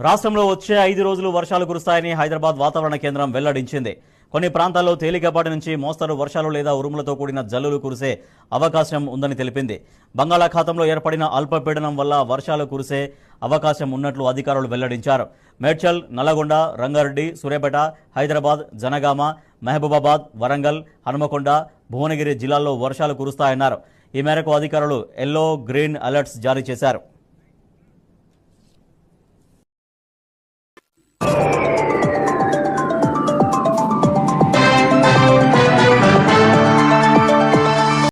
రాష్ట్రంలో వచ్చే 5 రోజులు వర్షాలు కురుస్తాయని హైదరాబాద్ వాతావరణ కేంద్రం వెల్లడించింది. కొన్ని ప్రాంతాల్లో తేలికపాటి నుంచి మోస్తరు వర్షాలు లేదా ఉరుములతో కూడిన జల్లులు కురిసే అవకాశం ఉందని తెలిపింది. బంగాళాఖాతంలో ఏర్పడిన అల్పపీడనం వల్ల వర్షాలు కురిసే అవకాశం ఉన్నట్లు అధికారులు వెల్లడించారు. మేడ్చల్, నల్లగొండ, రంగారెడ్డి, సూర్యాపేట, హైదరాబాద్, జనగామ, మహబూబాబాద్, వరంగల్, హనుమకొండ, భువనగిరి జిల్లాల్లో వర్షాలు కురుస్తాయన్నారు. ఈ మేరకు అధికారులు ఎల్లో, గ్రీన్ అలర్ట్స్ జారీ చేశారు.